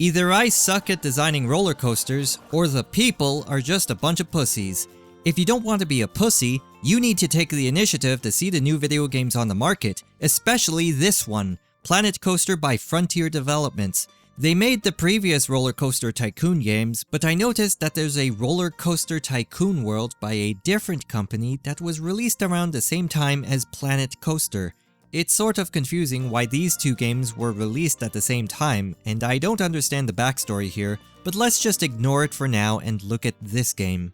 Either I suck at designing roller coasters, or the people are just a bunch of pussies. If you don't want to be a pussy, you need to take the initiative to see the new video games on the market, especially this one, Planet Coaster by Frontier Developments. They made the previous Roller Coaster Tycoon games, but I noticed that there's a Roller Coaster Tycoon World by a different company that was released around the same time as Planet Coaster. It's sort of confusing why these two games were released at the same time, and I don't understand the backstory here, but let's just ignore it for now and look at this game.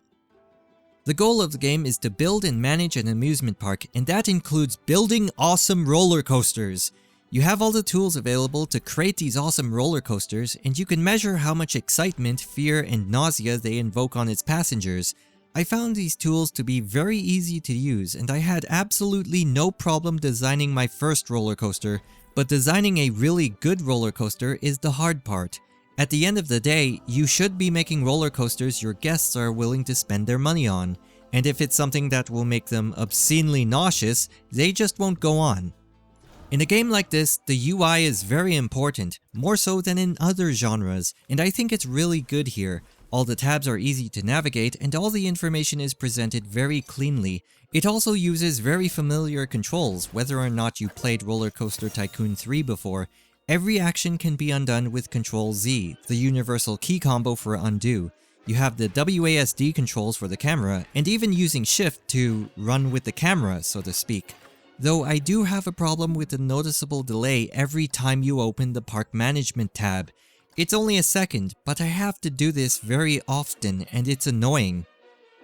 The goal of the game is to build and manage an amusement park, and that includes building awesome roller coasters. You have all the tools available to create these awesome roller coasters, and you can measure how much excitement, fear, and nausea they invoke on its passengers. I found these tools to be very easy to use, and I had absolutely no problem designing my first roller coaster, but designing a really good roller coaster is the hard part. At the end of the day, you should be making roller coasters your guests are willing to spend their money on, and if it's something that will make them obscenely nauseous, they just won't go on. In a game like this, the UI is very important, more so than in other genres, and I think it's really good here. All the tabs are easy to navigate, and all the information is presented very cleanly. It also uses very familiar controls, whether or not you played Roller Coaster Tycoon 3 before. Every action can be undone with Ctrl Z, the universal key combo for undo. You have the WASD controls for the camera, and even using Shift to run with the camera, so to speak. Though I do have a problem with the noticeable delay every time you open the Park Management tab. It's only a second, but I have to do this very often, and it's annoying.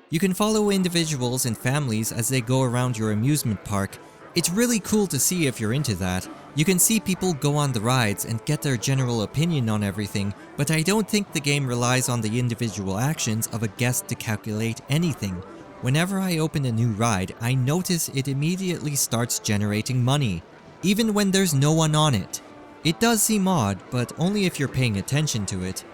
You can follow individuals and families as they go around your amusement park. It's really cool to see if you're into that. You can see people go on the rides and get their general opinion on everything, but I don't think the game relies on the individual actions of a guest to calculate anything. Whenever I open a new ride, I notice it immediately starts generating money, even when there's no one on it. It does seem odd, but only if you're paying attention to it.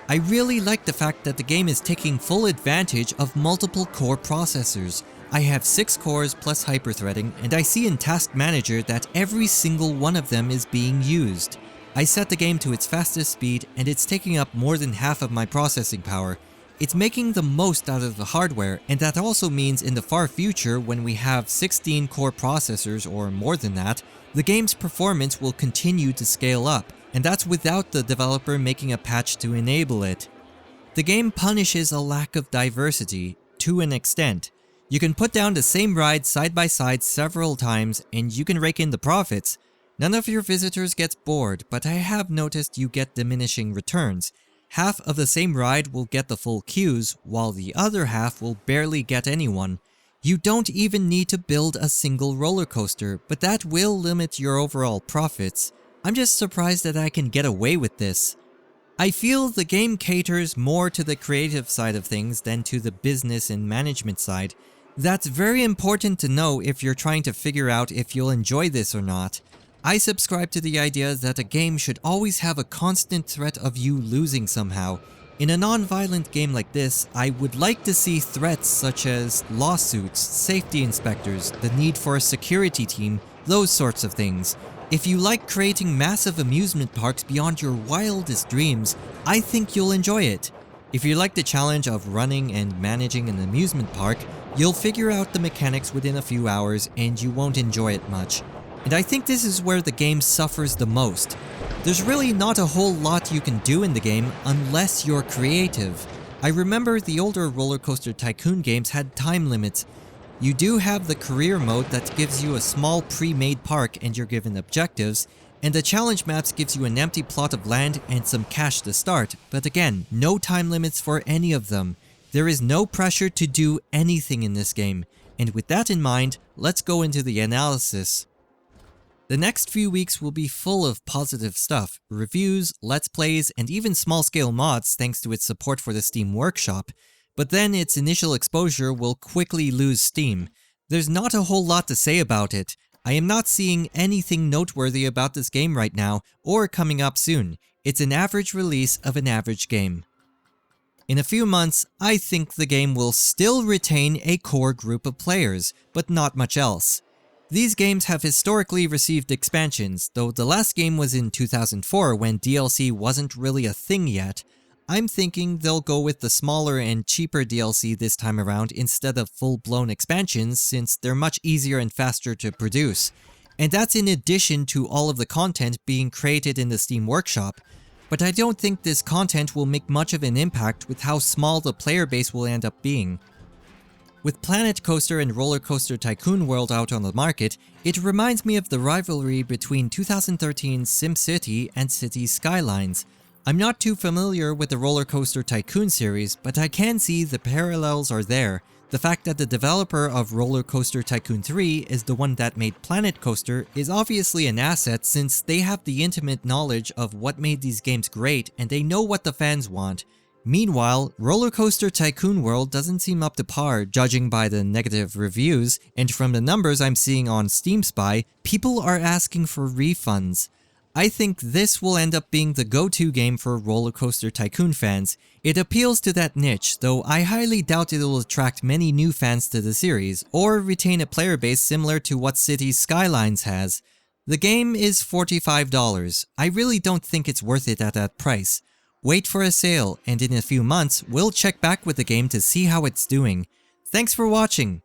I really like the fact that the game is taking full advantage of multiple core processors. I have 6 cores plus hyperthreading, and I see in Task Manager that every single one of them is being used. I set the game to its fastest speed, and it's taking up more than half of my processing power. It's making the most out of the hardware, and that also means in the far future when we have 16 core processors or more than that, the game's performance will continue to scale up, and that's without the developer making a patch to enable it. The game punishes a lack of diversity, to an extent. You can put down the same ride side by side several times, and you can rake in the profits. None of your visitors gets bored, but I have noticed you get diminishing returns. Half of the same ride will get the full queues, while the other half will barely get anyone. You don't even need to build a single roller coaster, but that will limit your overall profits. I'm just surprised that I can get away with this. I feel the game caters more to the creative side of things than to the business and management side. That's very important to know if you're trying to figure out if you'll enjoy this or not. I subscribe to the idea that a game should always have a constant threat of you losing somehow. In a non-violent game like this, I would like to see threats such as lawsuits, safety inspectors, the need for a security team, those sorts of things. If you like creating massive amusement parks beyond your wildest dreams, I think you'll enjoy it. If you like the challenge of running and managing an amusement park, you'll figure out the mechanics within a few hours and you won't enjoy it much. And I think this is where the game suffers the most. There's really not a whole lot you can do in the game unless you're creative. I remember the older Roller Coaster Tycoon games had time limits. You do have the career mode that gives you a small pre-made park and you're given objectives, and the challenge maps gives you an empty plot of land and some cash to start, but again, no time limits for any of them. There is no pressure to do anything in this game, and with that in mind, let's go into the analysis. The next few weeks will be full of positive stuff, reviews, let's plays, and even small-scale mods thanks to its support for the Steam Workshop, but then its initial exposure will quickly lose steam. There's not a whole lot to say about it. I am not seeing anything noteworthy about this game right now, or coming up soon. It's an average release of an average game. In a few months, I think the game will still retain a core group of players, but not much else. These games have historically received expansions, though the last game was in 2004 when DLC wasn't really a thing yet. I'm thinking they'll go with the smaller and cheaper DLC this time around instead of full-blown expansions, since they're much easier and faster to produce. And that's in addition to all of the content being created in the Steam Workshop. But I don't think this content will make much of an impact with how small the player base will end up being. With Planet Coaster and Roller Coaster Tycoon World out on the market, it reminds me of the rivalry between 2013's SimCity and Cities Skylines. I'm not too familiar with the Roller Coaster Tycoon series, but I can see the parallels are there. The fact that the developer of Roller Coaster Tycoon 3 is the one that made Planet Coaster is obviously an asset, since they have the intimate knowledge of what made these games great and they know what the fans want. Meanwhile, Roller Coaster Tycoon World doesn't seem up to par, judging by the negative reviews, and from the numbers I'm seeing on Steam Spy, people are asking for refunds. I think this will end up being the go-to game for Roller Coaster Tycoon fans. It appeals to that niche, though I highly doubt it'll attract many new fans to the series, or retain a player base similar to what Cities Skylines has. The game is $45. I really don't think it's worth it at that price. Wait for a sale, and in a few months, we'll check back with the game to see how it's doing. Thanks for watching!